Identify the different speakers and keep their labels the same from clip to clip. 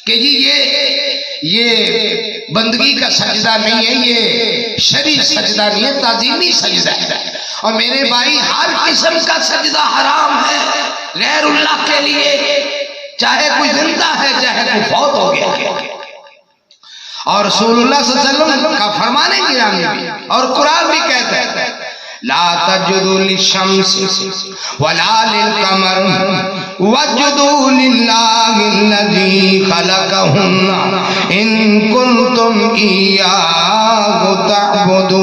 Speaker 1: کہ جی یہ بندگی کا سجدہ نہیں ہے، یہ شرعی سجدہ نہیں ہے، تعظیمی سجدہ ہے۔ اور میرے بھائی ہر قسم کا سجدہ حرام ہے غیر اللہ کے لیے، چاہے کوئی زندہ ہے چاہے کوئی فوت ہو گیا۔ اور رسول اللہ صلی اللہ علیہ وسلم کا فرمانے گرامی بھی اور قرآن بھی کہتا ہے لا تسجدوا للشمس ولا للقمر واسجدوا للہ الذی خلقہن ان کنتم ایاہ تعبدون۔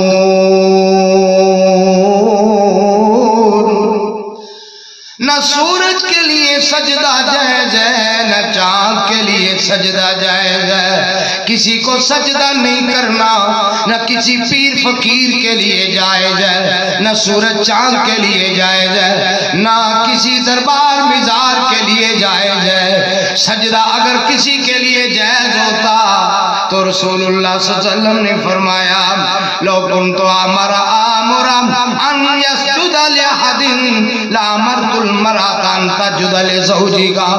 Speaker 1: نہ سورج کے لیے سجدہ جائز ہے، نہ چاند کے لیے سجدہ جائز ہے، کسی کو سجدہ نہیں کرنا، نہ کسی پیر فقیر کے لیے جائز ہے، نہ سورج چاند کے لیے جائز ہے، نہ کسی دربار مزار کے لیے جائز ہے۔ سجدہ اگر کسی کے لیے جائز ہوتا تو رسول اللہ صلی اللہ علیہ وسلم نے فرمایا لو کنت آمرا ان یسجد لأحد لامرت المرأة ان تسجد لزوجها۔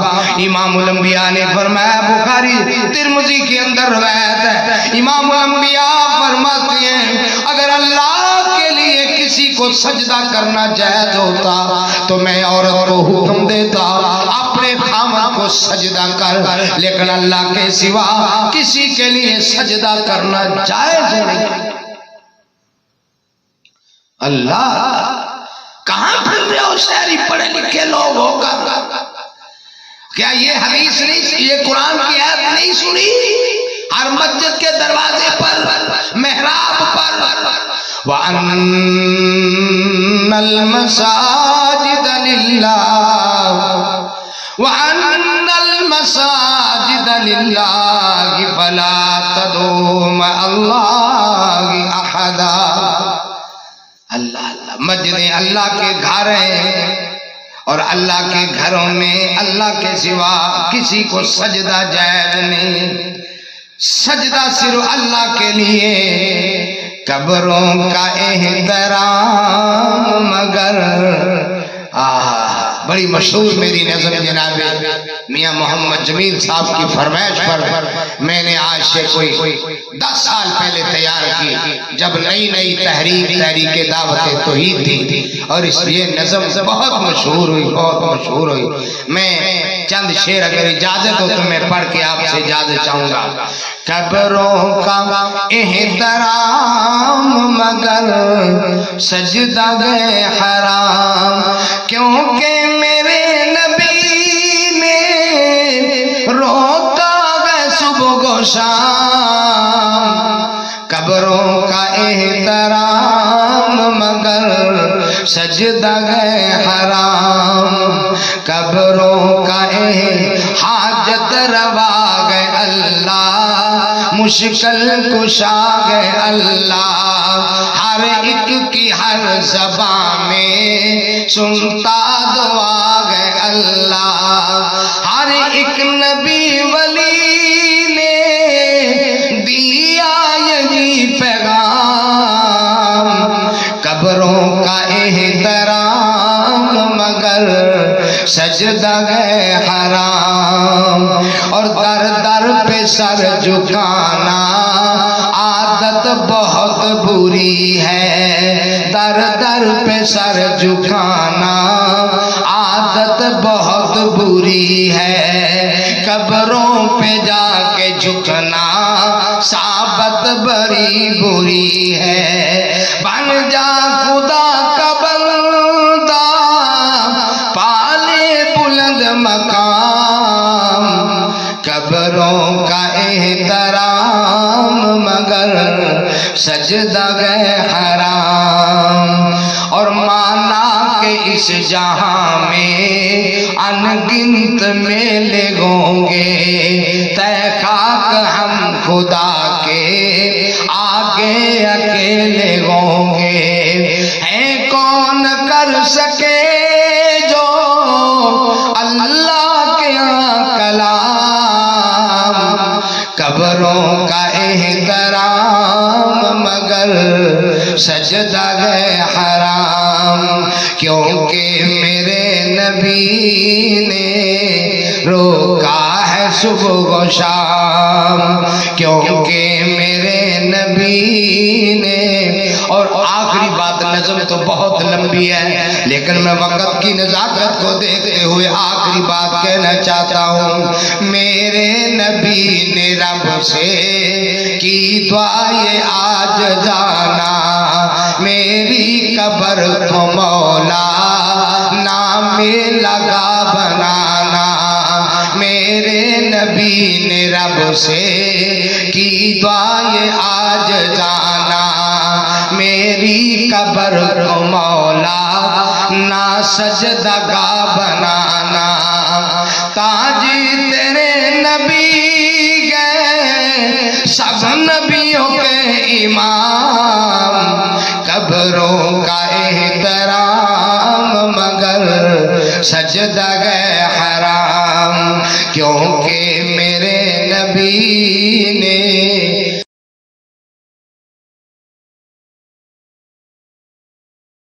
Speaker 1: امام الانبیاء نے فرمایا، بخاری ترمذی کے اندر روایت ہے، امام الانبیاء فرماتے ہیں اگر اللہ کے لیے کسی کو سجدہ کرنا جائز ہوتا تو میں عورت کو حکم دیتا اپنے خاوند کو سجدہ کر، لیکن اللہ کے سوا کسی کے لیے سجدہ کرنا جائز نہیں۔ اللہ کہاں پھر رہے ہو شہری پڑھے لکھے لوگ ہو کر؟ کیا یہ حدیث نہیں، یہ قرآن کی آیت نہیں سنی؟ ہر مسجد کے دروازے پر، محراب پر وَأَنَّ الْمَسَاجِدَ لِلَّهِ وَأَنَّ الْمَسَاجِدَ لِلَّهِ فَلَا تَدْعُوا مَعَ اللَّهِ أَحَدًا۔ اللہ مسجدیں اللہ کے گھر ہیں اور اللہ کے گھروں میں اللہ کے سوا کسی کو سجدہ جائز نہیں۔ سجدہ صرف اللہ کے لیے، قبروں کا احترام مگر بڑی مشہور میری نظر جناب میاں محمد جمیل صاحب کی فرمائش پر میں نے آج سے کوئی 10 سال پہلے تیار کی، جب نئی نئی تحریک دعوت توحید تھی، اور اس لیے نظم بہت مشہور ہوئی، بہت مشہور ہوئی۔ میں چند شعر اگر اجازت ہو تو میں پڑھ کے آپ سے اجازت چاہوں گا۔ قبروں کا احترام مگر سجدہ گئے حرام، کیونکہ میرے نبی نے روکا گئے صبح و شام۔ قبروں کا احترام مگر سجدہ گئے حرام، قبروں کا حاجت روا گئے اللہ، مشکل کشا گئے اللہ، ہر ایک کی ہر زبان میں سنتا دعا گئے اللہ، ہر ایک نبی ولی نے دیا یہی پیغام، قبروں کا احترام مگر سجدہ گئے حرام، اور در در پہ سر جھکانا عادت بہت بری ہے، در در پہ سر جھکانا عادت بہت بری ہے، قبروں پہ جا کے جھکنا ثابت بڑی بری ہے، بن جا خدا کا بندہ پالے بلند مقام، قبروں کا احترام مگر سجدہ گئے حرام، اور مانا کہ اس جہاں میں انگنت میلے ہوں گے، تے خاک ہم خدا کے آگے اکیلے ہوں گے، ہے کون کر سکے جو اللہ کے یہاں کلام، قبروں کا احترام مگر سجدہ گئے حرام، کیونکہ میرے نبی نے روکا ہے صبح و شام، کیونکہ میرے نبی نے. اور آخری بات، نظم تو بہت لمبی ہے لیکن میں وقت کی نزاکت کو دیکھتے ہوئے آخری بات کہنا چاہتا ہوں. میرے نبی نے رب سے کی دعا یہ آج جانا، میری قبر کو مولا نام لگا بنانا. میرے نبی نے رب سے کی دعا یہ آج جانا، میری قبر کو مولا نا سجدہ گاہ بنانا. تاجی تیرے نبی گئے سب نبیوں کے امام، قبروں کا احترام مگر سجدہ گئے حرام. کیونکہ میرے نبی نے